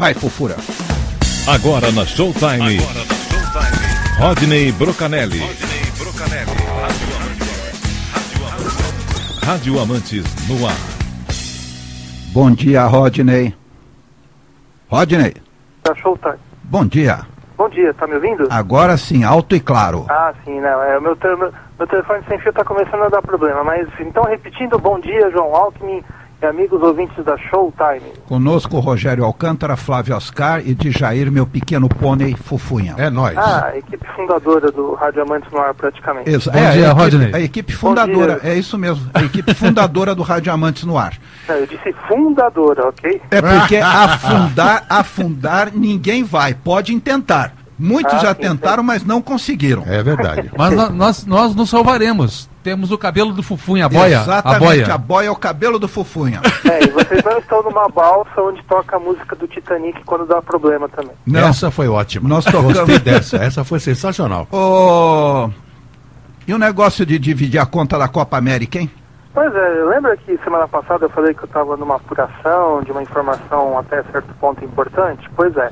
Vai, fofura. Agora na Showtime. Rodney Brocanelli. Rádio Amantes no ar. Bom dia, Rodney. Rodney. Da Showtime. Bom dia. Bom dia, tá me ouvindo? Agora sim, alto e claro. Ah, sim, não. Meu telefone sem fio tá começando a dar problema. Mas, então, repetindo, bom dia, João Alckmin e amigos ouvintes da Showtime. Conosco Rogério Alcântara, Flávio Oscar e de Jair, meu pequeno pônei Fufunha. É nóis. Ah, a equipe fundadora do Rádio Amantes no Ar, praticamente. Isso. Bom dia, Rodney. A equipe fundadora, é isso mesmo. A equipe fundadora do Rádio Amantes no Ar. Não, eu disse fundadora, ok? É porque afundar ninguém vai. Pode tentar. Muitos já tentaram, mas não conseguiram. É verdade. Mas nós nos salvaremos. Temos o cabelo do Fufunha, a boia. Exatamente, a boia é o cabelo do Fufunha. E vocês não estão numa balsa onde toca a música do Titanic quando dá problema também. Não. Essa foi ótima. Nós tocamos. Gostei dessa. Essa foi sensacional. E o negócio de dividir a conta da Copa América, hein? Pois é, lembra que semana passada eu falei que eu estava numa apuração de uma informação até certo ponto importante? Pois é.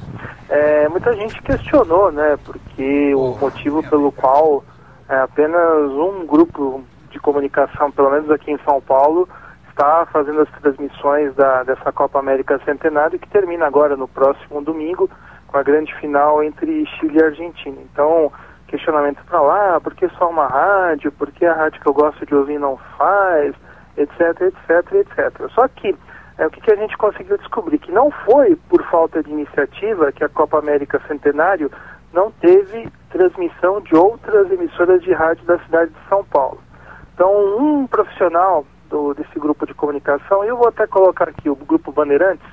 Muita gente questionou, né, porque o motivo pelo qual apenas um grupo de comunicação, pelo menos aqui em São Paulo, está fazendo as transmissões dessa Copa América Centenário, que termina agora no próximo domingo, com a grande final entre Chile e Argentina. Então, questionamento para lá, por que só uma rádio, por que a rádio que eu gosto de ouvir não faz, etc, etc, etc. Só que o que a gente conseguiu descobrir? Que não foi por falta de iniciativa que a Copa América Centenário não teve transmissão de outras emissoras de rádio da cidade de São Paulo. Então, um profissional desse grupo de comunicação, eu vou até colocar aqui o Grupo Bandeirantes,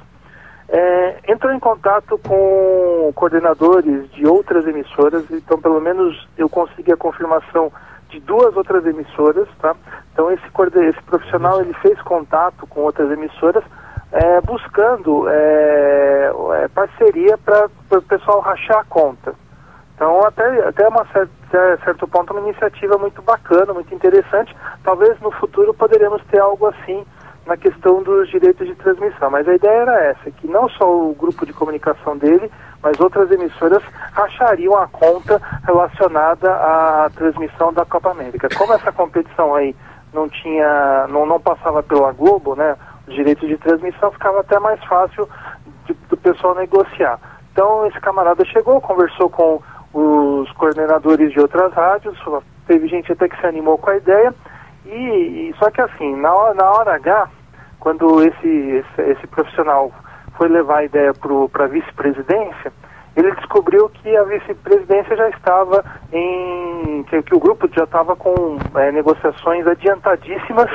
entrou em contato com coordenadores de outras emissoras, então pelo menos eu consegui a confirmação de 2 outras emissoras, tá? Então esse profissional ele fez contato com outras emissoras, buscando parceria para o pessoal rachar a conta. Então até certo ponto uma iniciativa muito bacana, muito interessante. Talvez no futuro poderemos ter algo assim na questão dos direitos de transmissão, mas a ideia era essa, que não só o grupo de comunicação dele, mas outras emissoras rachariam a conta relacionada à transmissão da Copa América. Como essa competição aí não passava pela Globo, né, os direitos de transmissão, ficava até mais fácil do pessoal negociar. Então esse camarada chegou, conversou com os coordenadores de outras rádios, teve gente até que se animou com a ideia, e só que assim, na hora H, quando esse profissional foi levar a ideia para a vice-presidência, ele descobriu que a vice-presidência já estava que o grupo já estava com negociações adiantadíssimas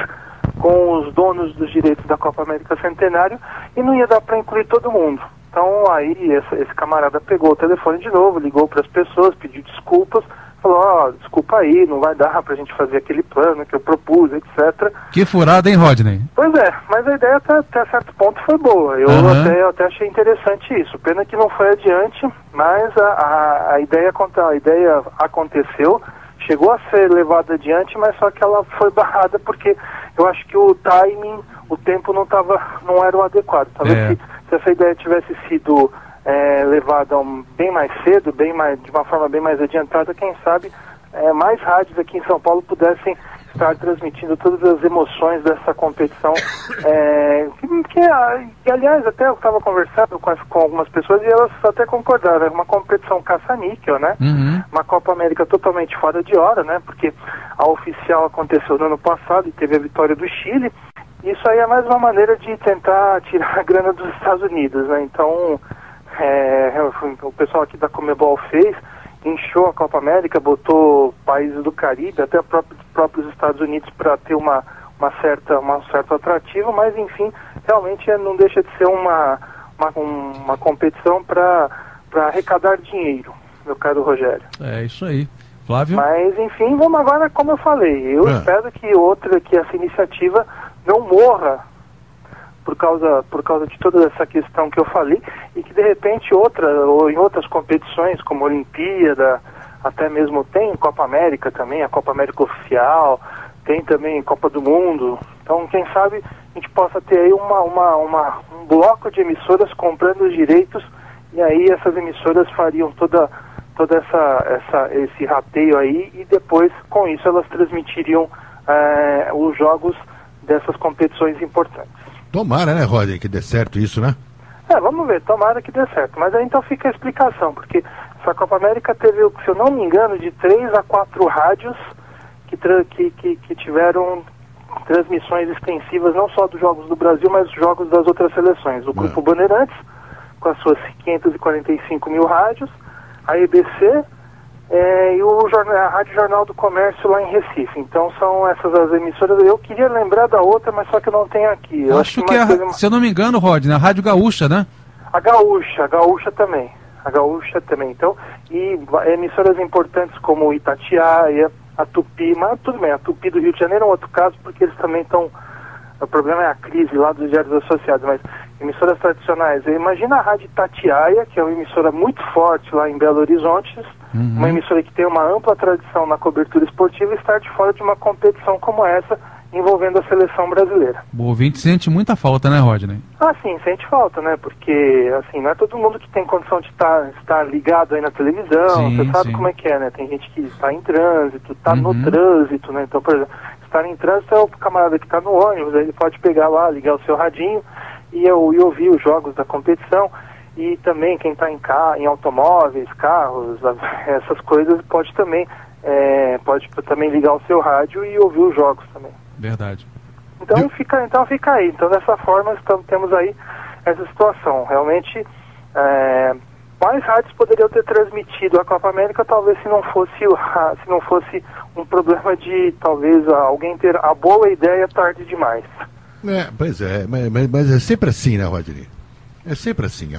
com os donos dos direitos da Copa América Centenário e não ia dar para incluir todo mundo. Então aí esse camarada pegou o telefone de novo, ligou para as pessoas, pediu desculpas, falou, desculpa aí, não vai dar pra gente fazer aquele plano que eu propus, etc. Que furada, hein, Rodney? Pois é, mas a ideia até certo ponto foi boa. Eu até achei interessante isso. Pena que não foi adiante, mas a ideia aconteceu, chegou a ser levada adiante, mas só que ela foi barrada porque eu acho que o timing, o tempo não era o adequado. Talvez se essa ideia tivesse sido levada bem mais cedo, de uma forma bem mais adiantada, quem sabe mais rádios aqui em São Paulo pudessem estar transmitindo todas as emoções dessa competição, que aliás até eu estava conversando com algumas pessoas e elas até concordaram, é uma competição caça-níquel, né? Uma Copa América totalmente fora de hora, né? Porque a oficial aconteceu no ano passado e teve a vitória do Chile. Isso aí é mais uma maneira de tentar tirar a grana dos Estados Unidos, né? Então o pessoal aqui da Conmebol inchou a Copa América, botou países do Caribe, até próprios Estados Unidos para ter um certo atrativo, mas enfim, realmente não deixa de ser uma competição para arrecadar dinheiro, meu caro Rogério. É isso aí. Flávio? Mas enfim, vamos agora, como eu falei, eu espero que essa iniciativa não morra por causa de toda essa questão que eu falei, e que de repente em outras competições, como Olimpíada, até mesmo tem Copa América também, a Copa América Oficial, tem também Copa do Mundo. Então, quem sabe a gente possa ter aí um bloco de emissoras comprando os direitos, e aí essas emissoras fariam todo esse rateio aí, e depois, com isso, elas transmitiriam os jogos dessas competições importantes. Tomara, né, Rodney, que dê certo isso, né? Vamos ver, tomara que dê certo. Mas aí então fica a explicação, porque essa Copa América teve, se eu não me engano, de 3 a 4 rádios que tiveram transmissões extensivas, não só dos jogos do Brasil, mas dos jogos das outras seleções. O Grupo Bandeirantes, com as suas 545 mil rádios, a EBC e a Rádio Jornal do Comércio lá em Recife. Então são essas as emissoras. Eu queria lembrar da outra, mas só que eu não tenho aqui. Eu acho que se eu não me engano, Rodney, a Rádio Gaúcha, né? A Gaúcha também. Então, e emissoras importantes como Itatiaia, a Tupi, mas tudo bem, a Tupi do Rio de Janeiro é um outro caso, porque eles também estão... O problema é a crise lá dos diários associados, mas emissoras tradicionais. Imagina a Rádio Itatiaia, que é uma emissora muito forte lá em Belo Horizonte, uma emissora que tem uma ampla tradição na cobertura esportiva, e estar de fora de uma competição como essa, envolvendo a seleção brasileira. O ouvinte sente muita falta, né, Rodney? Sim, sente falta, né? Porque, assim, não é todo mundo que tem condição de estar ligado aí na televisão. Sim, você sabe como é que é, né? Tem gente que está em trânsito, está no trânsito, né? Então, por exemplo, estar em trânsito é o camarada que está no ônibus, aí ele pode pegar lá, ligar o seu radinho e ouvir os jogos da competição. E também quem está em automóveis, carros, essas coisas, pode também ligar o seu rádio e ouvir os jogos também. Verdade. Então fica aí. Então dessa forma temos aí essa situação. Realmente mais rádios poderiam ter transmitido a Copa América, talvez se não fosse um problema de talvez alguém ter a boa ideia tarde demais. Pois é, mas é sempre assim, né, Rodney? É sempre assim.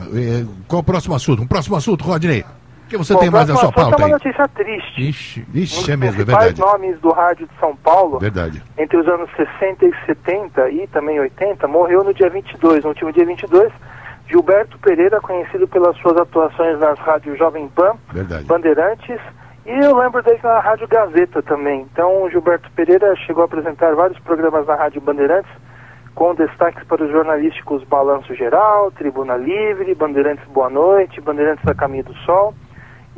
Qual o próximo assunto? Um próximo assunto, Rodney? O que você tem mais na sua pauta aí? É uma notícia triste. Ixi, é mesmo, é verdade. Um dos verdade. principais nomes do rádio de São Paulo, verdade, entre os anos 60 e 70 e também 80, morreu no dia 22. No último dia 22, Gilberto Pereira, conhecido pelas suas atuações nas rádios Jovem Pan, verdade, Bandeirantes, e eu lembro dele na Rádio Gazeta também. Então, o Gilberto Pereira chegou a apresentar vários programas na Rádio Bandeirantes, com destaques para os jornalísticos Balanço Geral, Tribuna Livre, Bandeirantes Boa Noite, Bandeirantes a Caminho do Sol.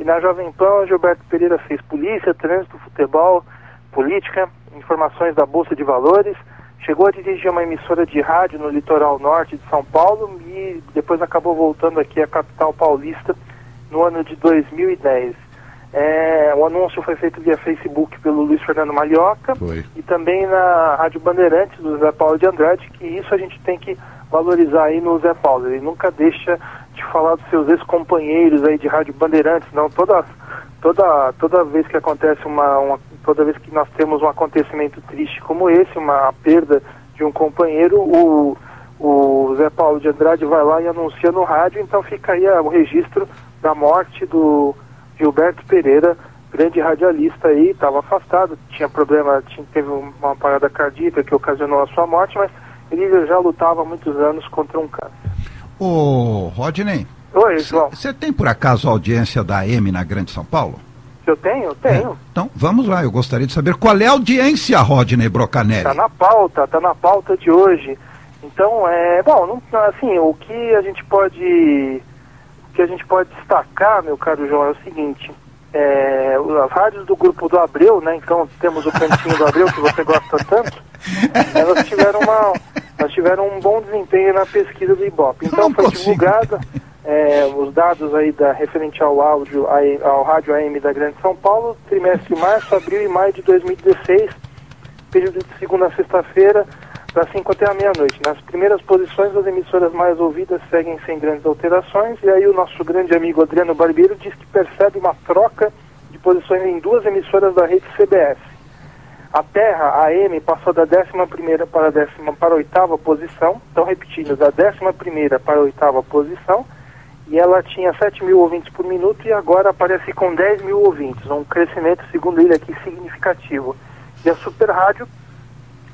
E na Jovem Pan, Gilberto Pereira fez polícia, trânsito, futebol, política, informações da Bolsa de Valores. Chegou a dirigir uma emissora de rádio no litoral norte de São Paulo e depois acabou voltando aqui à capital paulista no ano de 2010. O anúncio foi feito via Facebook pelo Luiz Fernando Malhoca e também na Rádio Bandeirantes do Zé Paulo de Andrade, que isso a gente tem que valorizar aí no Zé Paulo. Ele nunca deixa de falar dos seus ex-companheiros aí de Rádio Bandeirantes, não. Toda vez que acontece toda vez que nós temos um acontecimento triste como esse, uma perda de um companheiro, o Zé Paulo de Andrade vai lá e anuncia no rádio. Então fica aí o registro da morte do Gilberto Pereira, grande radialista aí, estava afastado, tinha problema, teve uma parada cardíaca que ocasionou a sua morte, mas ele já lutava há muitos anos contra um câncer. Ô, Rodney. Oi, João. Você tem por acaso a audiência da AM na Grande São Paulo? Eu tenho? Tenho. Então, vamos lá, eu gostaria de saber qual é a audiência, Rodney Brocanelli. Tá na pauta de hoje. Então, o que a gente pode destacar, meu caro João, é o seguinte, as rádios do grupo do Abreu, né, então temos o cantinho do Abreu, que você gosta tanto, elas tiveram um bom desempenho na pesquisa do Ibope. Então foi divulgada os dados aí referente ao rádio AM da Grande São Paulo, trimestre março, abril e maio de 2016, período de segunda a sexta-feira, das 5 até a meia-noite. Nas primeiras posições, as emissoras mais ouvidas seguem sem grandes alterações, e aí o nosso grande amigo Adriano Barbeiro diz que percebe uma troca de posições em duas emissoras da rede CBS. A Terra, a AM, passou da 11ª para a 8ª posição, então repetindo, da 11ª para a 8ª posição, e ela tinha 7 mil ouvintes por minuto e agora aparece com 10 mil ouvintes, um crescimento, segundo ele aqui, significativo. E a Super Rádio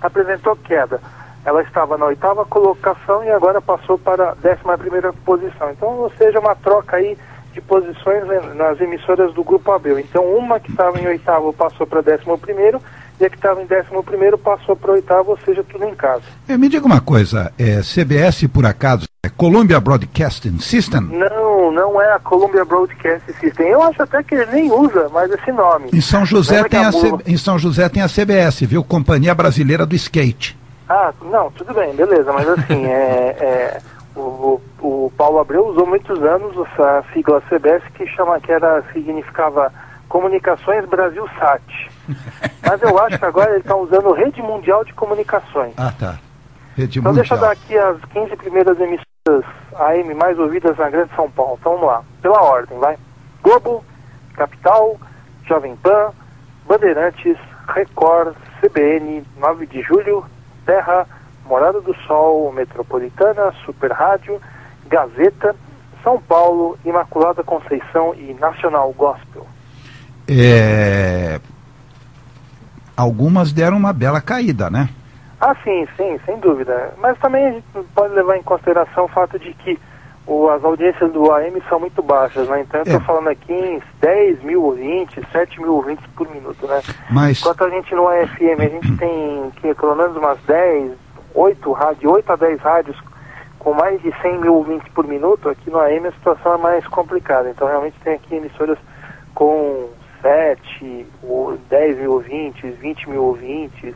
apresentou queda. Ela estava na 8ª colocação e agora passou para a 11ª posição. Então, ou seja, uma troca aí de posições nas emissoras do Grupo Abreu. Então, uma que estava em 8º passou para 11º, e a que estava em 11º passou para 8º, ou seja, tudo em casa. Me diga uma coisa, CBS, por acaso, é Columbia Broadcasting System? Não é a Columbia Broadcasting System. Eu acho até que ele nem usa mais esse nome. Em São José, em São José tem a CBS, viu? Companhia Brasileira do Skate. Não, tudo bem, beleza, mas assim, o Paulo Abreu usou muitos anos essa sigla CBS que significava Comunicações Brasil Sat. Mas eu acho que agora ele está usando Rede Mundial de Comunicações. Tá. Rede então Mundial. Deixa eu dar aqui as 15 primeiras emissoras AM mais ouvidas na Grande São Paulo. Então vamos lá, pela ordem, vai. Globo, Capital, Jovem Pan, Bandeirantes, Record, CBN, 9 de Julho, Terra, Morada do Sol, Metropolitana, Super Rádio, Gazeta, São Paulo, Imaculada Conceição e Nacional Gospel. Algumas deram uma bela caída, né? Sim, sem dúvida. Mas também a gente pode levar em consideração o fato de que as audiências do AM são muito baixas, né? Então eu estou falando aqui em 10 mil ouvintes, 7 mil ouvintes por minuto, né? Mas... Enquanto a gente no AFM, a gente tem pelo menos umas 8 a 10 rádios com mais de 100 mil ouvintes por minuto, aqui no AM a situação é mais complicada. Então realmente tem aqui emissoras com 7, 10 mil ouvintes, 20 mil ouvintes.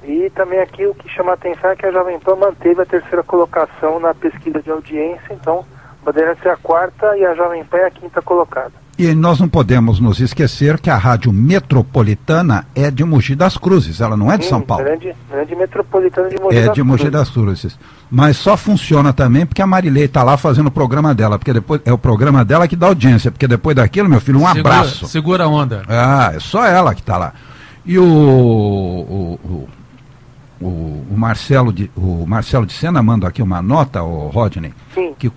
E também aqui o que chama a atenção é que a Jovem Pan manteve a 3ª colocação na pesquisa de audiência, então Bandeirantes é a 4ª e a Jovem Pan é a 5ª colocada. E nós não podemos nos esquecer que a Rádio Metropolitana é de Mogi das Cruzes, ela não é de São Paulo. Grande Metropolitana de Mogi das Cruzes. É de Mogi das Cruzes. Mas só funciona também porque a Marilei está lá fazendo o programa dela, porque depois é o programa dela que dá audiência, porque depois daquilo, meu filho, abraço. Segura a onda. É só ela que está lá. E o Marcelo de Sena manda aqui uma nota, Rodney, que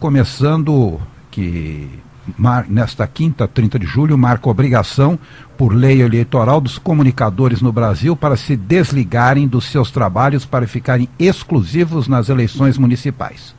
nesta quinta, 30 de julho, marca obrigação por lei eleitoral dos comunicadores no Brasil para se desligarem dos seus trabalhos para ficarem exclusivos nas eleições municipais.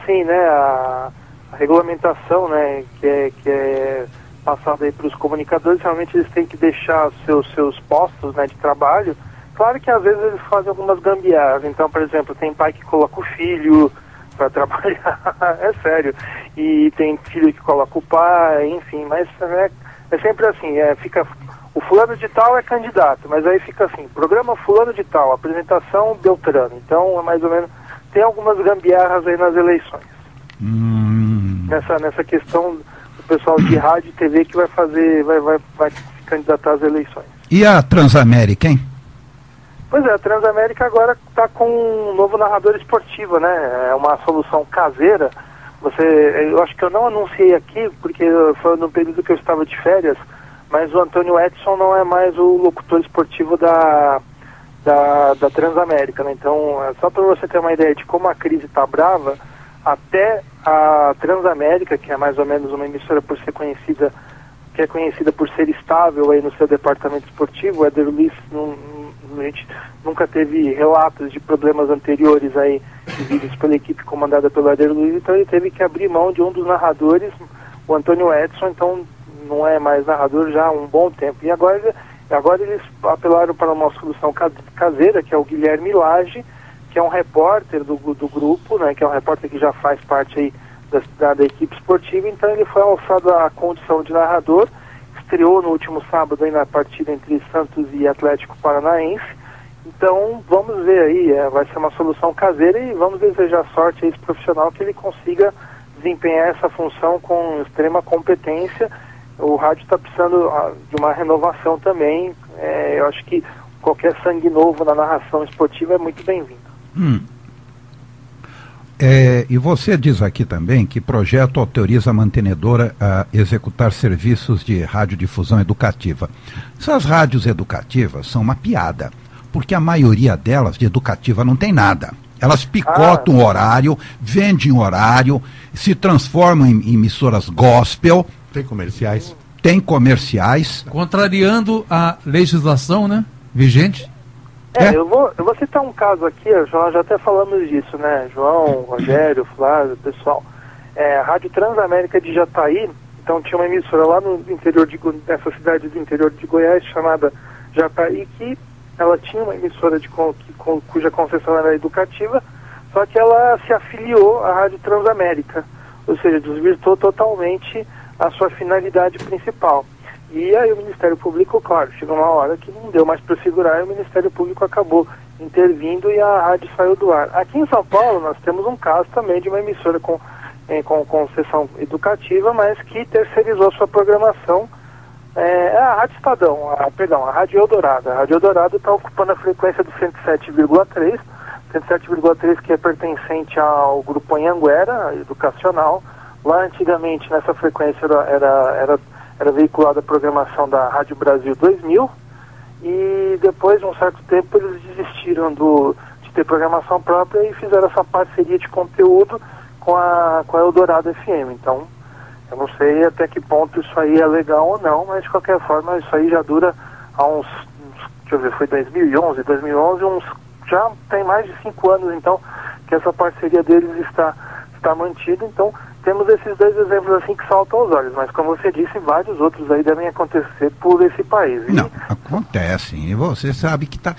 Sim, né? A regulamentação, né, que é passada aí para os comunicadores, realmente eles têm que deixar seus postos, né, de trabalho. Claro que às vezes eles fazem algumas gambiarras. Então, por exemplo, tem pai que coloca o filho para trabalhar, é sério, e tem filho que coloca o pai, enfim, mas é sempre assim, fica, o fulano de tal é candidato, mas aí fica assim, programa fulano de tal, apresentação Beltrano, então é mais ou menos, tem algumas gambiarras aí nas eleições, nessa questão do pessoal de rádio e TV que vai se candidatar às eleições. E a Transamérica, hein? Pois é, a Transamérica agora está com um novo narrador esportivo, né? É uma solução caseira. Eu acho que eu não anunciei aqui, porque foi no período que eu estava de férias, mas o Antônio Edson não é mais o locutor esportivo da Transamérica, né? Então, só para você ter uma ideia de como a crise está brava, até a Transamérica, que é mais ou menos uma emissora que é conhecida por ser estável aí no seu departamento esportivo, o Éder Luiz a gente nunca teve relatos de problemas anteriores aí vividos pela equipe comandada pelo Éder Luiz, então ele teve que abrir mão de um dos narradores, o Antônio Edson, então não é mais narrador já há um bom tempo. E agora eles apelaram para uma solução caseira, que é o Guilherme Lage, que é um repórter do grupo, né, que é um repórter que já faz parte aí da equipe esportiva, então ele foi alçado à condição de narrador, estreou no último sábado aí na partida entre Santos e Atlético Paranaense. Então vamos ver aí, vai ser uma solução caseira e vamos desejar sorte a esse profissional que ele consiga desempenhar essa função com extrema competência. O rádio está precisando de uma renovação também, eu acho que qualquer sangue novo na narração esportiva é muito bem-vindo. E você diz aqui também que projeto autoriza a mantenedora a executar serviços de radiodifusão educativa. Essas rádios educativas são uma piada, porque a maioria delas de educativa não tem nada. Elas picotam horário, vendem horário, se transformam em emissoras gospel. Tem comerciais. Tem comerciais. Contrariando a legislação, né, vigente. Eu vou citar um caso aqui, João, já até falamos disso, né? João, Rogério, Flávio, pessoal. a Rádio Transamérica de Jataí. Então tinha uma emissora lá no interior nessa cidade do interior de Goiás chamada Jataí, que ela tinha uma emissora cuja concessão era educativa, só que ela se afiliou à Rádio Transamérica, ou seja, desvirtuou totalmente a sua finalidade principal. E aí o Ministério Público, claro, chegou uma hora que não deu mais para segurar, e o Ministério Público acabou intervindo e a rádio saiu do ar. Aqui em São Paulo nós temos um caso também de uma emissora com concessão educativa, mas que terceirizou sua programação. A Rádio Estadão, a Rádio Eldorado. A Rádio Eldorado está ocupando a frequência do 107,3, 107,3 que é pertencente ao Grupo Anhanguera, educacional. Lá antigamente nessa frequência era veiculada a programação da Rádio Brasil 2000, e depois de um certo tempo eles desistiram de ter programação própria e fizeram essa parceria de conteúdo com a Eldorado FM. Então, eu não sei até que ponto isso aí é legal ou não, mas de qualquer forma isso aí já dura há deixa eu ver, foi 2011, já tem mais de 5 anos, então, que essa parceria deles está mantida. Então, temos esses 2 exemplos assim que saltam aos olhos, mas como você disse, vários outros aí devem acontecer por esse país. Não, acontecem, e você sabe que tá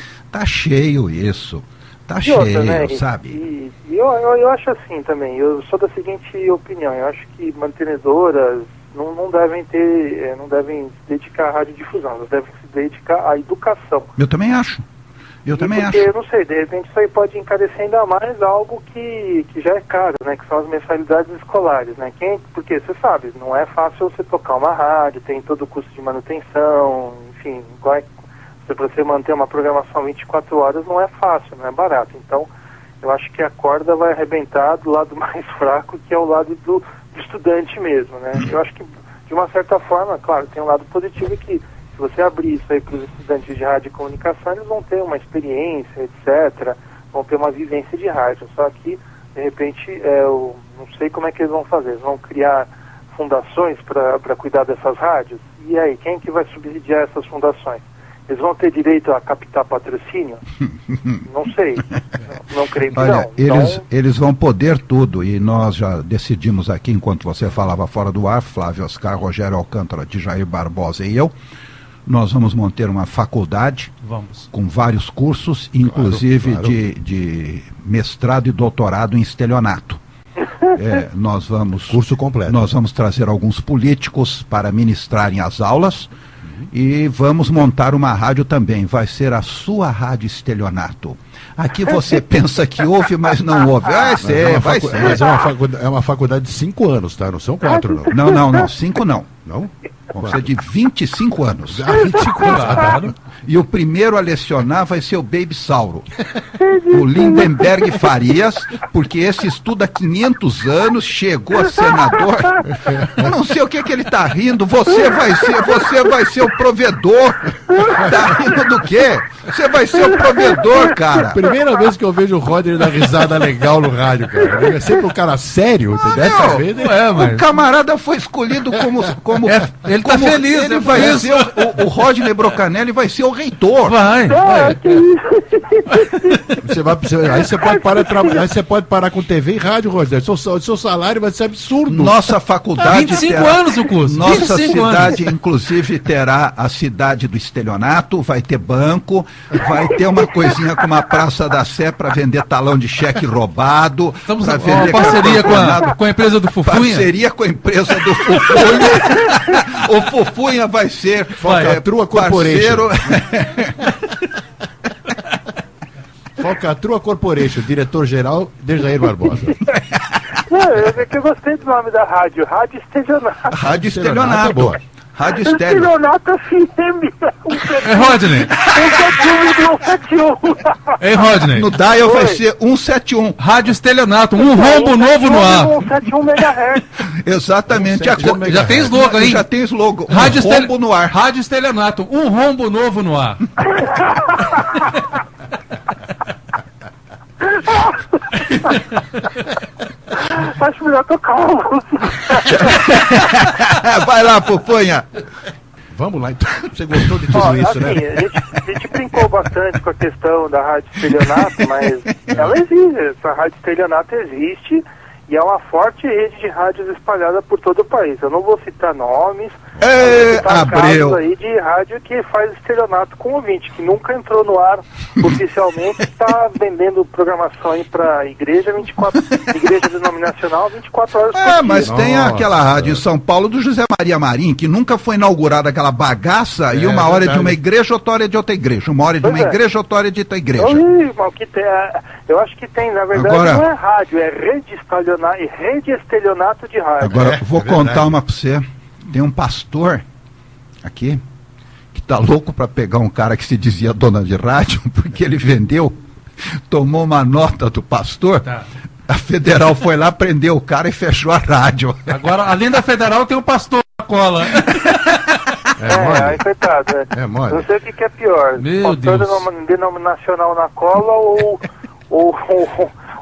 cheio isso. Tá cheio, outra, né? Sabe? E eu acho assim também, eu sou da seguinte opinião, eu acho que mantenedoras não devem se dedicar à radiodifusão, elas devem se dedicar à educação. Eu também acho. Porque, eu não sei, de repente isso aí pode encarecer ainda mais algo que já é caro, né? Que são as mensalidades escolares, né? Porque você sabe, não é fácil você tocar uma rádio, tem todo o custo de manutenção, enfim, para você manter uma programação 24 horas não é fácil, não é barato. Então, eu acho que a corda vai arrebentar do lado mais fraco, que é o lado do estudante mesmo, né? Eu acho que, de uma certa forma, claro, tem um lado positivo que se você abrir isso aí para os estudantes de rádio e comunicação, eles vão ter uma experiência, etc., vão ter uma vivência de rádio. Só que, de repente, eu não sei como é que eles vão fazer. Eles vão criar fundações para cuidar dessas rádios? E aí, quem que vai subsidiar essas fundações? Eles vão ter direito a captar patrocínio? Não sei. Não creio que Olha, não. Eles vão poder tudo, e nós já decidimos aqui, enquanto você falava fora do ar, Flávio Oscar, Rogério Alcântara, de Jair Barbosa e eu, nós vamos manter uma faculdade com vários cursos, inclusive claro. De mestrado e doutorado em estelionato. Nós vamos... Curso completo. Nós vamos trazer alguns políticos para ministrarem as aulas. E vamos montar uma rádio também, vai ser a sua Rádio Estelionato. Aqui você pensa que houve, mas não houve. Vai ser. Mas é uma faculdade de 5 anos, tá? Não são 4, não. Não, 5 não. Não? Vão ser de 25 anos. 25 anos, claro. E o primeiro a lecionar vai ser o Baby Sauro, o Lindenberg Farias, porque esse estuda há 500 anos, chegou a senador. Eu não sei o que ele está rindo. Você vai ser o provedor. Tá rindo do quê? Você vai ser o provedor, cara. Primeira vez que eu vejo o Rodney dar risada legal no rádio, cara. Ele é sempre um cara sério. Dessa vez, o camarada foi escolhido como ele tá feliz. Ele vai ser o Rodney Brocanelli vai ser o reitor. Vai. Aí você pode parar com TV e rádio, Rodney. O seu salário vai ser absurdo. Nossa faculdade 25 anos o curso. Nossa cidade, inclusive, terá a cidade do estelionato, vai ter banco, vai ter uma coisinha como a Praça da Sé para vender talão de cheque roubado. Estamos vender parceria com a empresa do Fufunha. Parceria com a empresa do Fufunha. O Fufunha vai ser Falcatrua Corporation. Falcatrua Corporation, diretor-geral de Jair Barbosa. Eu gostei do nome da rádio, Rádio Estelionato. Rádio Estelionato. Boa. Rádio Estelionato FM. Rodney. 171. Rodney. No dial vai ser 171. Rádio Estelionato, um rombo novo no ar. 171 MHz. Exatamente. Já tem slogan, hein? Já tem slogan. Rádio rombo no ar. Rádio Estelionato, um rombo novo no ar. Acho melhor tocar uma música. Vai lá, Fufunha. Vamos lá, então. Você gostou de tudo isso, assim, né? A gente brincou bastante com a questão da Rádio Estelionato, mas ela existe, essa Rádio Estelionato existe E é uma forte rede de rádios espalhada por todo o país. Eu não vou citar nomes, Abreu, casos aí de rádio que faz estelionato com o ouvinte, que nunca entrou no ar oficialmente, está vendendo programação aí para igreja denominacional 24 horas por dia. Mas tem aquela rádio em São Paulo do José Maria Marim, que nunca foi inaugurada aquela bagaça, e uma hora é de uma igreja, outra hora é de outra igreja. Uma hora é de uma igreja, outra hora é de outra igreja. Eu acho que tem, na verdade, agora, não é rádio, é rede estelionato de rádio. Agora, vou contar uma pra você. Tem um pastor aqui que tá louco para pegar um cara que se dizia dona de rádio, porque ele vendeu, tomou uma nota do pastor, a Federal foi lá, prendeu o cara e fechou a rádio. Agora, além da Federal, tem o pastor na cola. Aí, coitado. Não sei o que é pior. Meu Deus. Denominacional na cola ou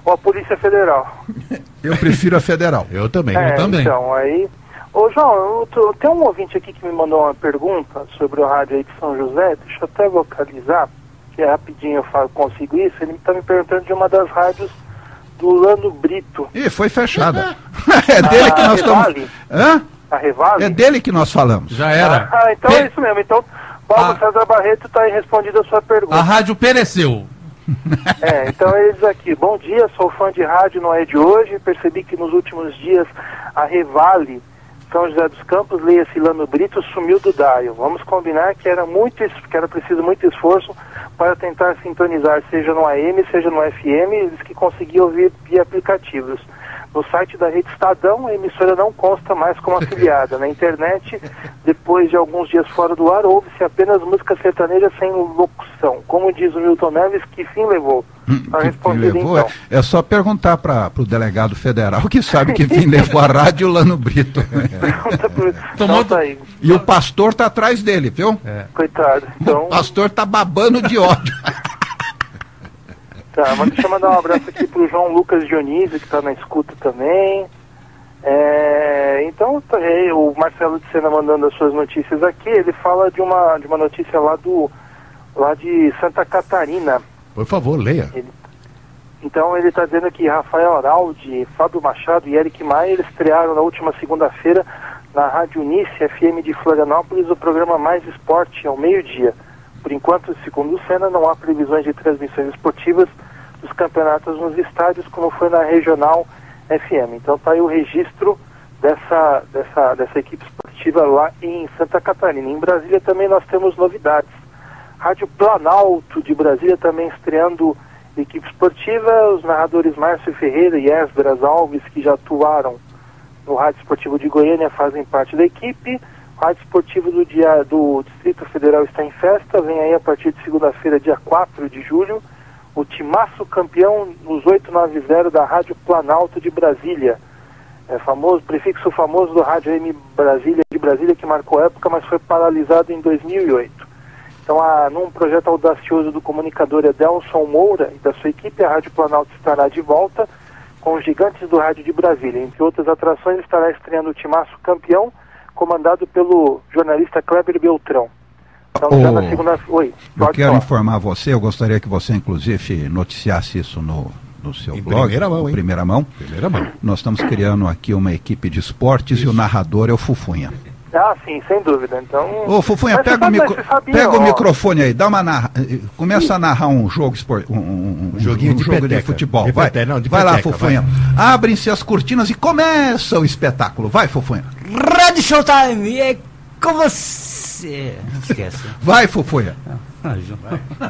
a Polícia Federal. Eu prefiro a Federal. Eu também. Então, aí... Ô, João, tem um ouvinte aqui que me mandou uma pergunta sobre o rádio aí de São José. Deixa eu até vocalizar, que rapidinho eu consigo isso. Ele está me perguntando de uma das rádios do Lano Brito. Ih, foi fechada. É dele que nós estamos... Hã? A Revale? É dele que nós falamos. Já era. Então é isso mesmo. Então, Paulo César Barreto está aí respondendo a sua pergunta. A rádio pereceu. Então eles aqui. Bom dia, sou fã de rádio, não é de hoje. Percebi que nos últimos dias a Revale São José dos Campos, leia-se Lano Brito, sumiu do dial. Vamos combinar que era preciso muito esforço para tentar sintonizar, seja no AM, seja no FM, eles que conseguiam ouvir via aplicativos. No site da Rede Estadão, a emissora não consta mais como afiliada. Na internet, depois de alguns dias fora do ar, ouve-se apenas música sertaneja sem locução. Como diz o Milton Neves, que fim levou? Para responder, então. É só perguntar para o delegado federal, que sabe que fim levou a rádio Lano Brito. E o pastor tá atrás dele, viu? Coitado. Então... O pastor tá babando de ódio. Tá, mas deixa eu mandar um abraço aqui pro João Lucas Dionísio, que está na escuta também. Então, o Marcelo de Sena mandando as suas notícias aqui, ele fala de uma notícia lá de Santa Catarina. Por favor, leia. Então ele está dizendo que Rafael Araldi, Fábio Machado e Eric Maia, eles estrearam na última segunda-feira na Rádio Unice FM de Florianópolis o programa Mais Esporte ao meio-dia. Por enquanto, segundo o Sena, não há previsões de transmissões esportivas dos campeonatos nos estádios, como foi na Regional FM. Então está aí o registro dessa equipe esportiva lá em Santa Catarina. Em Brasília também nós temos novidades. Rádio Planalto de Brasília também estreando equipe esportiva. Os narradores Márcio Ferreira e Esdras Alves, que já atuaram no Rádio Esportivo de Goiânia, fazem parte da equipe. O Rádio Esportivo do Distrito Federal está em festa, vem aí a partir de segunda-feira, dia 4 de julho, o timaço campeão nos 890 da Rádio Planalto de Brasília. Prefixo famoso do Rádio AM Brasília, de Brasília, que marcou época, mas foi paralisado em 2008. Então, num projeto audacioso do comunicador Edelson Moura e da sua equipe, a Rádio Planalto estará de volta com os gigantes do rádio de Brasília. Entre outras atrações, estará estreando o timaço campeão, comandado pelo jornalista Kleber Beltrão. Então, já na segunda... Oi, eu quero informar você, eu gostaria que você, inclusive, noticiasse isso no seu blog. Primeira mão. Nós estamos criando aqui uma equipe de esportes. Isso. E o narrador é o Fufunha. Sim, sem dúvida. Então... Ô, Fufunha, pega o microfone aí, começa a narrar um jogo, um jogo de futebol. Vai lá, Fufunha. Abrem-se as cortinas e começa o espetáculo. Vai, Fufunha. Rádio Showtime, é com você. Não esquece. Vai, Fufunha.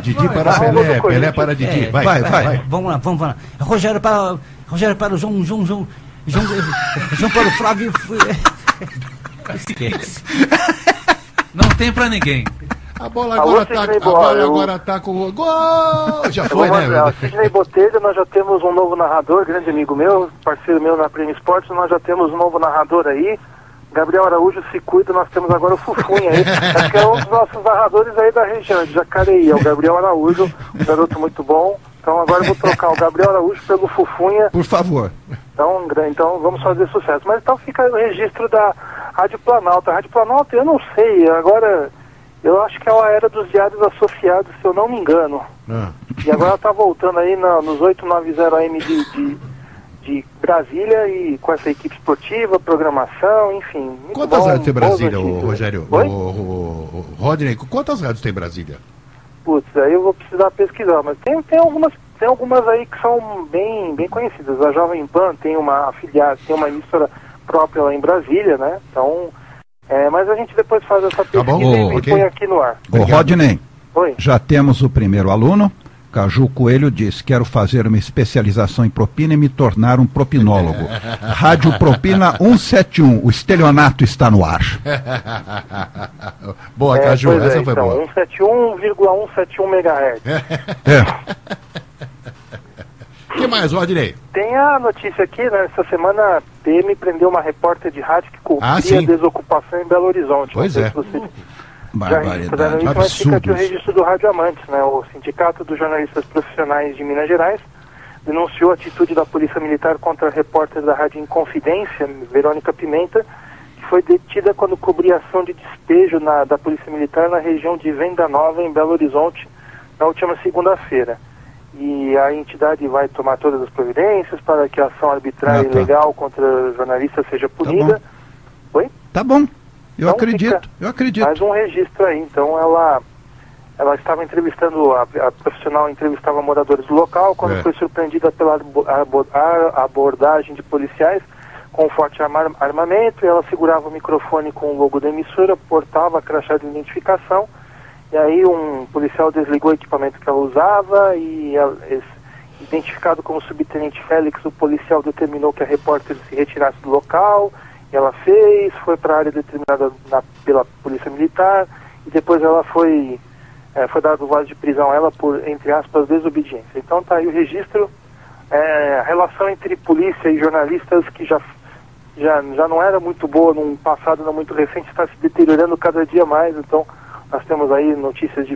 Didi para Pelé, Pelé para Didi. Vai. Vamos lá. Rogério para o João Paulo Flávio. Esquece. Não tem pra ninguém. A bola agora tá com o gol. Já foi, né? Sidney Botelho, nós já temos um novo narrador, grande amigo meu, parceiro meu na Prêmio Esportes, nós já temos um novo narrador aí. Gabriel Araújo se cuida, nós temos agora o Fufunha aí. Acho que é um dos nossos narradores aí da região, de Jacareí, é o Gabriel Araújo, um garoto muito bom. Então agora eu vou trocar o Gabriel Araújo pelo Fufunha. Por favor. Então vamos fazer sucesso. Mas então fica aí o registro da Rádio Planalto. A Rádio Planalto, eu não sei, agora eu acho que é a era dos diários associados, se eu não me engano. E agora ela está voltando aí nos 890 AM de Brasília e com essa equipe esportiva, programação, enfim. Quantas rádios tem Brasília, Rogério? Rodney, quantas rádios tem Brasília? Putz, aí eu vou precisar pesquisar, mas tem algumas aí que são bem conhecidas. A Jovem Pan tem uma afiliada, tem uma emissora própria lá em Brasília, né? Então, mas a gente depois faz essa pesquisa e põe aqui no ar. Ô, Rodney, Oi. Já temos o primeiro aluno. Caju Coelho diz: quero fazer uma especialização em propina e me tornar um propinólogo. Rádio Propina 171, o estelionato está no ar. Boa, Caju, essa foi então, boa. 171,171 MHz. O que mais, Rodney? Tem a notícia aqui, né? Essa semana a PM prendeu uma repórter de rádio que cobria desocupação em Belo Horizonte. Pois é. Barbaridade. Mas fica aqui o registro do Rádio Amantes, né? O Sindicato dos Jornalistas Profissionais de Minas Gerais denunciou a atitude da Polícia Militar contra a repórter da Rádio Inconfidência, Verônica Pimenta, que foi detida quando cobria ação de despejo da Polícia Militar na região de Venda Nova, em Belo Horizonte, na última segunda-feira. E a entidade vai tomar todas as providências para que a ação arbitrária e ilegal contra a jornalista seja punida. Tá bom. Oi? Tá bom. Eu Então acredito. Mais um registro aí. Então ela estava entrevistando, a profissional entrevistava moradores do local, quando foi surpreendida pela abordagem de policiais com um forte armamento, e ela segurava o microfone com o logo da emissora, portava a crachá de identificação, e aí um policial desligou o equipamento que ela usava, e identificado como subtenente Félix, o policial determinou que a repórter se retirasse do local. Ela foi para a área determinada pela Polícia Militar, e depois ela foi dado o voz de prisão a ela por, entre aspas, desobediência. Então está aí o registro. A relação entre polícia e jornalistas, que já não era muito boa num passado não muito recente, está se deteriorando cada dia mais. Então nós temos aí notícias de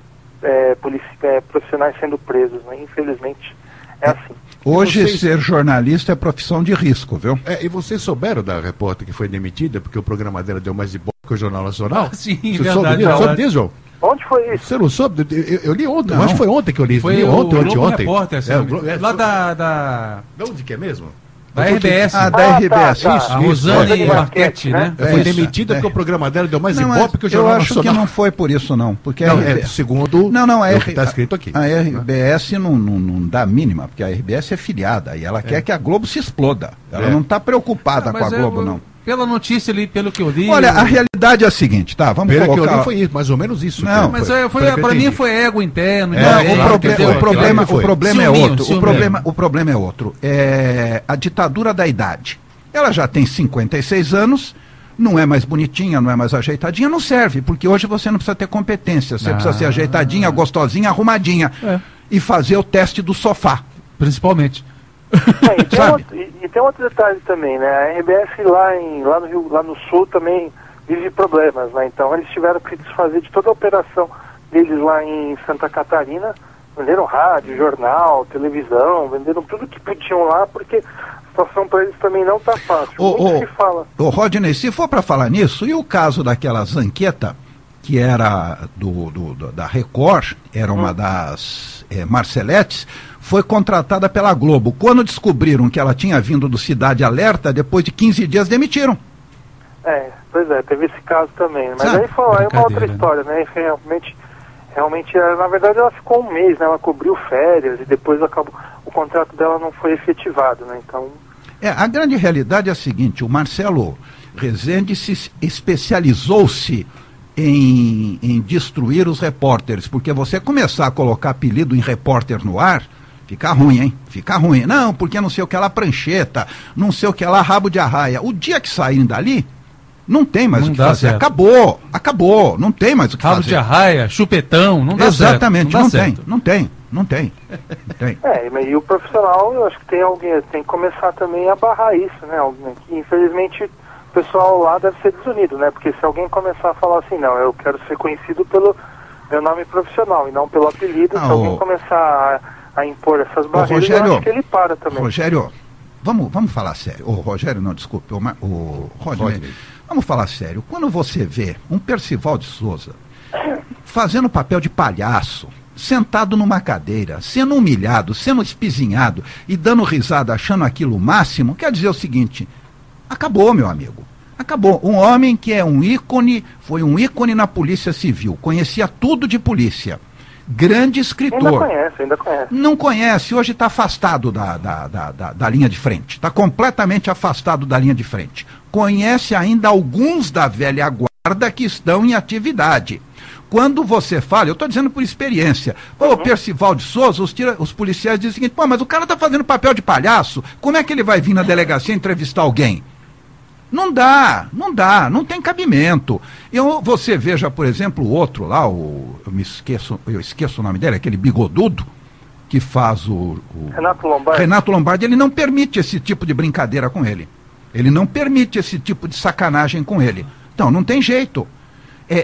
profissionais sendo presos, né? Infelizmente é assim. Hoje ser jornalista é profissão de risco, viu? E vocês souberam da repórter que foi demitida porque o programa dela deu mais ibope que o Jornal Nacional? Sim, você verdade. soube disso, João? Onde foi isso? Você não soube? Eu li ontem, Não. acho que foi ontem que eu li. Foi li ontem, ontem. Repórter, lá De onde que é mesmo? da RBS. Da RBS, tá. isso. A Rosane isso. Marchetti, né? Foi demitida porque o programa dela deu mais ibope que o Eu Jornal acho Nacional. que não foi por isso, não. Porque Não, segundo o que está escrito aqui. A RBS não dá a mínima, porque a RBS é filiada e ela quer que a Globo se exploda. Ela não está preocupada com a Globo, não. Pela notícia ali, pelo que eu li... Olha, a realidade é a seguinte, tá? Vamos Pelo colocar... que eu li foi isso, mais ou menos isso. Não, Mas para mim foi ego interno. O problema é outro. O problema é outro. A ditadura da idade. Ela já tem 56 anos, não é mais bonitinha, não é mais ajeitadinha, não serve, porque hoje você não precisa ter competência, você precisa ser ajeitadinha, gostosinha, arrumadinha e fazer o teste do sofá. Principalmente. E tem outro detalhe também, né? A RBS lá no Sul também vive problemas, né? Então eles tiveram que desfazer de toda a operação deles lá em Santa Catarina. Venderam rádio, jornal, televisão, venderam tudo que podiam lá, porque a situação para eles também não está fácil. Muito se fala. Rodney, se for para falar nisso, e o caso daquela Zanqueta, que era da Record, era uma das Marceletes, foi contratada pela Globo. Quando descobriram que ela tinha vindo do Cidade Alerta, depois de 15 dias demitiram. Pois é, teve esse caso também. Mas Sabe? aí foi uma outra história, né? Realmente, na verdade, ela ficou um mês, né? Ela cobriu férias e depois o contrato dela não foi efetivado, né? Então... A grande realidade é a seguinte, o Marcelo Rezende se especializou-se em destruir os repórteres, porque você começar a colocar apelido em repórter no ar, fica ruim, hein? Fica ruim. Não, porque não sei o que lá prancheta, não sei o que lá rabo de arraia. O dia que saírem dali, não tem mais o que fazer. Certo. Acabou, não tem mais o que Rabo fazer. de arraia, chupetão, não dá Exatamente, certo. não tem. E o profissional, eu acho que tem que começar também a barrar isso, né? Que, infelizmente, o pessoal lá deve ser desunido, né? Porque se alguém começar a falar assim, não, eu quero ser conhecido pelo meu nome profissional e não pelo apelido, se alguém começar a impor essas barreiras, Rogério, eu acho que ele para também. Rogério, vamos falar sério. Rogério, não, desculpe, o Rodney. Vamos falar sério. Quando você vê um Percival de Souza fazendo papel de palhaço, sentado numa cadeira, sendo humilhado, sendo espizinhado e dando risada, achando aquilo o máximo, quer dizer o seguinte: acabou, meu amigo. Acabou. Um homem que é um ícone, foi um ícone na Polícia Civil, conhecia tudo de polícia. Grande escritor. Ainda conhece. Não conhece, hoje está afastado da linha de frente. Está completamente afastado da linha de frente. Conhece ainda alguns da velha guarda que estão em atividade. Quando você fala, eu estou dizendo por experiência, Percival de Souza, os policiais dizem o seguinte: mas o cara está fazendo papel de palhaço, como é que ele vai vir na delegacia entrevistar alguém? Não dá, não tem cabimento. Você veja, por exemplo, o outro lá, eu esqueço o nome dele, aquele bigodudo que faz o Renato Lombardi, ele não permite esse tipo de brincadeira com ele. Ele não permite esse tipo de sacanagem com ele. Então, não tem jeito.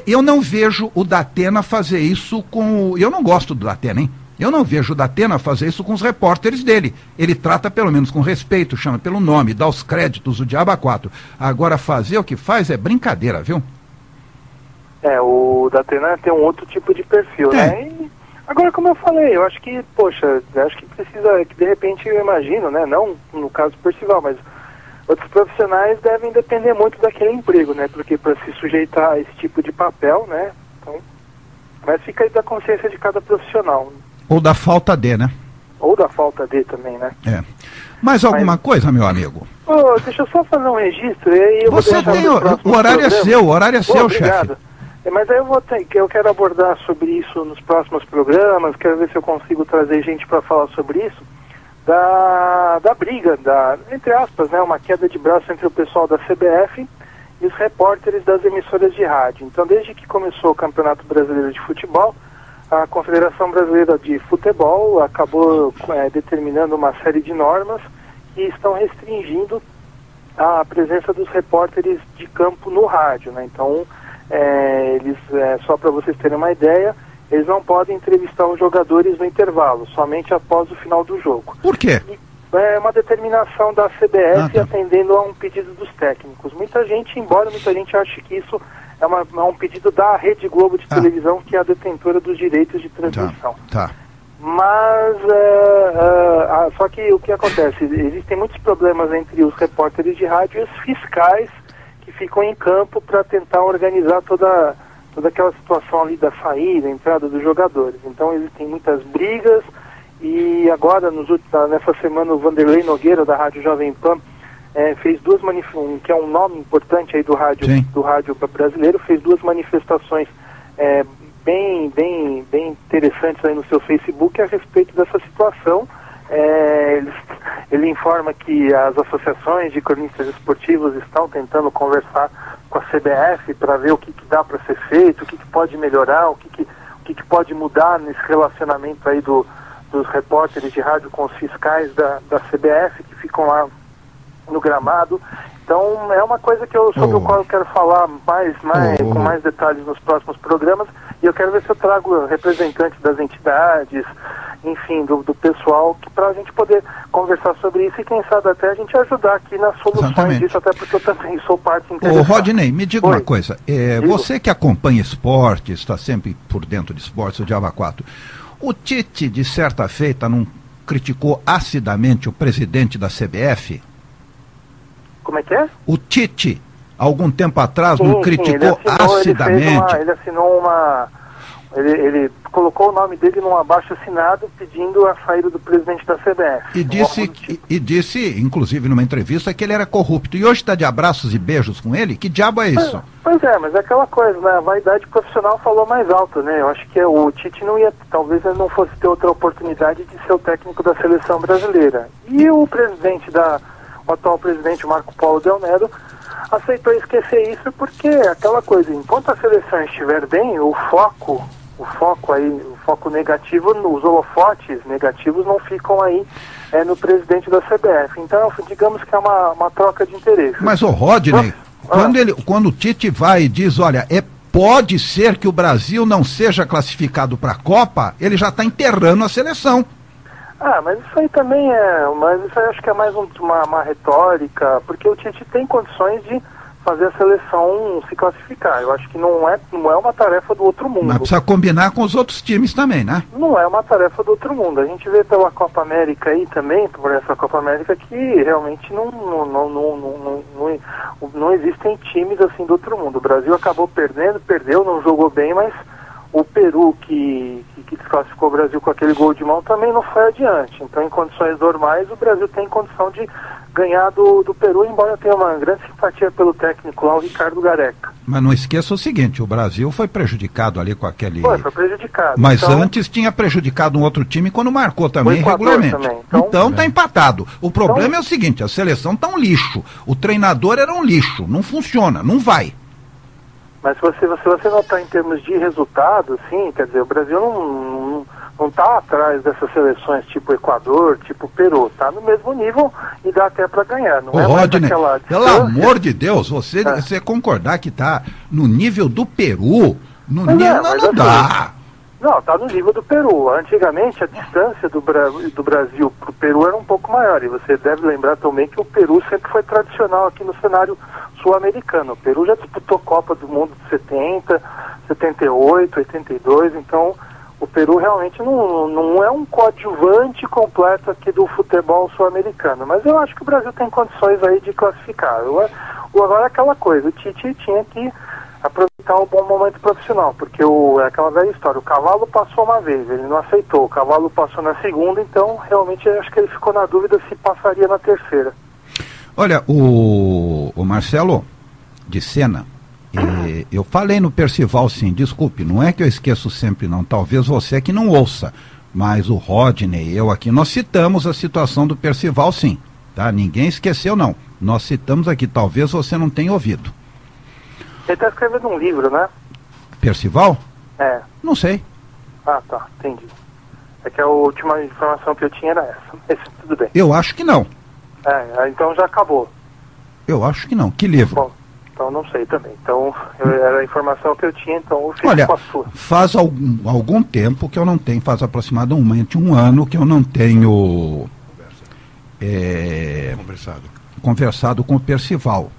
Eu não vejo o Datena fazer isso com... Eu não gosto do Datena, hein? Eu não vejo o Datena fazer isso com os repórteres dele. Ele trata pelo menos com respeito, chama pelo nome, dá os créditos, o diabo a quatro. Agora, fazer o que faz é brincadeira, viu? O Datena tem um outro tipo de perfil, né? E, agora, como eu falei, eu acho que, acho que precisa, que de repente eu imagino, né? Não no caso do Percival, mas outros profissionais devem depender muito daquele emprego, né? Porque para se sujeitar a esse tipo de papel, né? Então, mas fica aí da consciência de cada profissional. Ou da falta de, né? Ou da falta de também, né? Mais alguma coisa, meu amigo? Deixa eu só fazer um registro. E aí eu Você tem, o horário é seu, chefe. Mas aí eu quero abordar sobre isso nos próximos programas, quero ver se eu consigo trazer gente para falar sobre isso, da briga, entre aspas, né, uma queda de braço entre o pessoal da CBF e os repórteres das emissoras de rádio. Então, desde que começou o Campeonato Brasileiro de Futebol, a Confederação Brasileira de Futebol acabou determinando uma série de normas que estão restringindo a presença dos repórteres de campo no rádio, né? Então, eles, só para vocês terem uma ideia, eles não podem entrevistar os jogadores no intervalo, somente após o final do jogo. Por quê? É uma determinação da CBF atendendo a um pedido dos técnicos. Embora muita gente ache que isso é um pedido da Rede Globo de televisão, que é a detentora dos direitos de transmissão. Mas, só que o que acontece? Existem muitos problemas entre os repórteres de rádio e os fiscais que ficam em campo para tentar organizar toda aquela situação ali da saída, entrada dos jogadores. Então existem muitas brigas e agora, nessa semana, o Vanderlei Nogueira, da Rádio Jovem Pan, fez duas manifestações, que é um nome importante aí do rádio brasileiro, fez duas manifestações bem interessantes aí no seu Facebook a respeito dessa situação. Ele informa que as associações de cronistas esportivos estão tentando conversar com a CBF para ver o que dá para ser feito, o que pode melhorar, o que pode mudar nesse relacionamento aí dos repórteres de rádio com os fiscais da CBF que ficam lá no gramado. Então é uma coisa sobre o qual eu quero falar com mais detalhes nos próximos programas, e eu quero ver se eu trago representantes das entidades, enfim, do pessoal, para a gente poder conversar sobre isso e quem sabe até a gente ajudar aqui nas soluções disso, até porque eu também sou parte interessante. Rodney, me diga uma coisa, você que acompanha esporte, está sempre por dentro de esportes, o Diabo a Quatro, o Tite, de certa feita, não criticou acidamente o presidente da CBF? Como é que é? O Tite, algum tempo atrás, não criticou acidamente? Ele assinou ele colocou o nome dele num abaixo-assinado pedindo a saída do presidente da CBF. E disse, inclusive numa entrevista, que ele era corrupto. E hoje está de abraços e beijos com ele? Que diabo é isso? Pois é, mas é aquela coisa, né? A vaidade profissional falou mais alto, né? Eu acho que o Tite talvez ele não fosse ter outra oportunidade de ser o técnico da seleção brasileira. E o atual presidente, Marco Polo Del Nero, aceitou esquecer isso porque aquela coisa, enquanto a seleção estiver bem, o foco negativo, os holofotes negativos não ficam aí no presidente da CBF. Então, digamos que é uma troca de interesse. Mas, Rodney, quando o Tite vai e diz, olha, pode ser que o Brasil não seja classificado para a Copa, ele já está enterrando a seleção. Mas isso aí também acho que é mais uma retórica, porque o Tite tem condições de fazer a seleção se classificar. Eu acho que não é uma tarefa do outro mundo. Mas precisa combinar com os outros times também, né? Não é uma tarefa do outro mundo. A gente vê pela Copa América aí também, por essa Copa América, que realmente não existem times assim do outro mundo. O Brasil acabou perdeu, não jogou bem, mas o Peru, que desclassificou o Brasil com aquele gol de mão, também não foi adiante. Então, em condições normais, o Brasil tem condição de ganhar do Peru, embora tenha uma grande simpatia pelo técnico lá, o Ricardo Gareca. Mas não esqueça o seguinte, o Brasil foi prejudicado ali com aquele... Foi prejudicado. Mas então, antes tinha prejudicado um outro time quando marcou também regularmente. Também. Então tá empatado. O problema é o seguinte, a seleção tá um lixo. O treinador era um lixo, não funciona, não vai. Mas se você notar em termos de resultado, sim, quer dizer, o Brasil não está atrás dessas seleções tipo Equador, tipo Peru, está no mesmo nível e dá até para ganhar. Não é Rodney, pelo amor de Deus, você concordar que está no nível do Peru, não dá. Não, está no nível do Peru. Antigamente a distância do Brasil para o Peru era um pouco maior, e você deve lembrar também que o Peru sempre foi tradicional aqui no cenário sul-americano. O Peru já disputou Copa do Mundo de 70, 78, 82, então o Peru realmente não é um coadjuvante completo aqui do futebol sul-americano, mas eu acho que o Brasil tem condições aí de classificar. Agora aquela coisa, o Tite tinha que aproveitar o bom momento profissional, porque é aquela velha história, o cavalo passou uma vez, ele não aceitou, o cavalo passou na segunda, então realmente eu acho que ele ficou na dúvida se passaria na terceira. Olha, o Marcelo de Sena, eu falei no Percival sim, desculpe, não é que eu esqueço sempre não, talvez você que não ouça, mas o Rodney, eu aqui, nós citamos a situação do Percival sim, tá? Ninguém esqueceu não, nós citamos aqui, talvez você não tenha ouvido. Ele está escrevendo um livro, né? Percival? É. Não sei. Ah, tá, entendi. É que a última informação que eu tinha era essa, mas tudo bem. Eu acho que não. Então já acabou. Eu acho que não. Que livro? Bom, então não sei também. Então, era a informação que eu tinha, então eu fico com a sua. Faz algum tempo que eu não tenho, faz aproximadamente um ano que eu não tenho conversado com o Percival.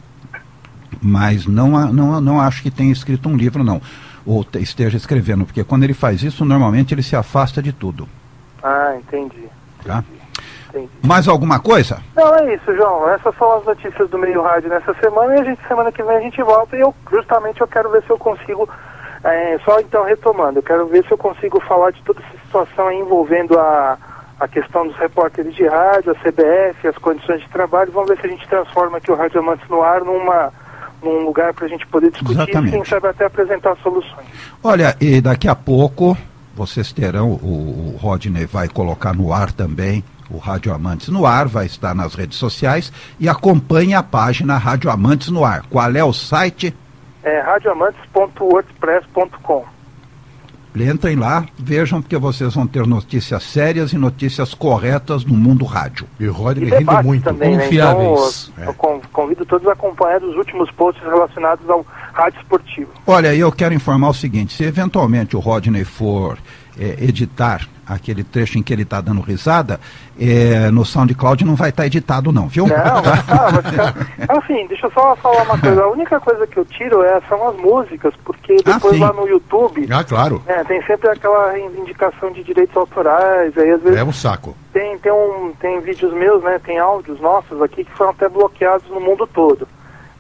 Mas não acho que tenha escrito um livro, não. Ou esteja escrevendo, porque quando ele faz isso, normalmente ele se afasta de tudo. Ah, entendi. Tá? Entendi. Mais alguma coisa? Não, é isso, João. Essas são as notícias do Meio Rádio nessa semana, e semana que vem a gente volta, e eu quero ver se eu consigo, só então retomando, eu quero ver se eu consigo falar de toda essa situação aí envolvendo a questão dos repórteres de rádio, a CBF, as condições de trabalho. Vamos ver se a gente transforma aqui o Rádio Amantes no ar num lugar para a gente poder discutir. Exatamente. E quem sabe até apresentar soluções. Olha, e daqui a pouco vocês terão, o Rodney vai colocar no ar também o Rádio Amantes no ar, vai estar nas redes sociais, e acompanhe a página Rádio Amantes no ar. Qual é o site? radioamantes.wordpress.com. Entrem lá, vejam, porque vocês vão ter notícias sérias e notícias corretas no mundo rádio. E o Rodney rende muito. Também, confiáveis. Né? Então, eu convido todos a acompanhar os últimos posts relacionados ao rádio esportivo. Olha, eu quero informar o seguinte, se eventualmente o Rodney for editar aquele trecho em que ele está dando risada, no SoundCloud não vai estar editado não, viu? Não, vai ficar... Assim, deixa eu só falar uma coisa, a única coisa que eu tiro são as músicas, porque depois lá no YouTube... Ah, claro. Tem sempre aquela reivindicação de direitos autorais, aí às vezes... É um saco. Tem vídeos meus, né, tem áudios nossos aqui que foram até bloqueados no mundo todo.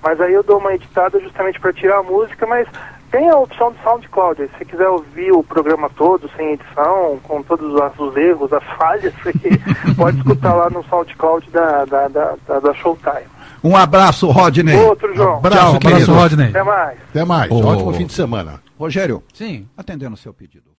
Mas aí eu dou uma editada justamente para tirar a música, mas... Tem a opção do SoundCloud, se você quiser ouvir o programa todo, sem edição, com todos os erros, as falhas, você pode escutar lá no SoundCloud da Showtime. Um abraço, Rodney. Outro, João. Abraço, Rodney. Até mais. Até mais. Ótimo fim de semana. Rogério. Sim. Atendendo o seu pedido.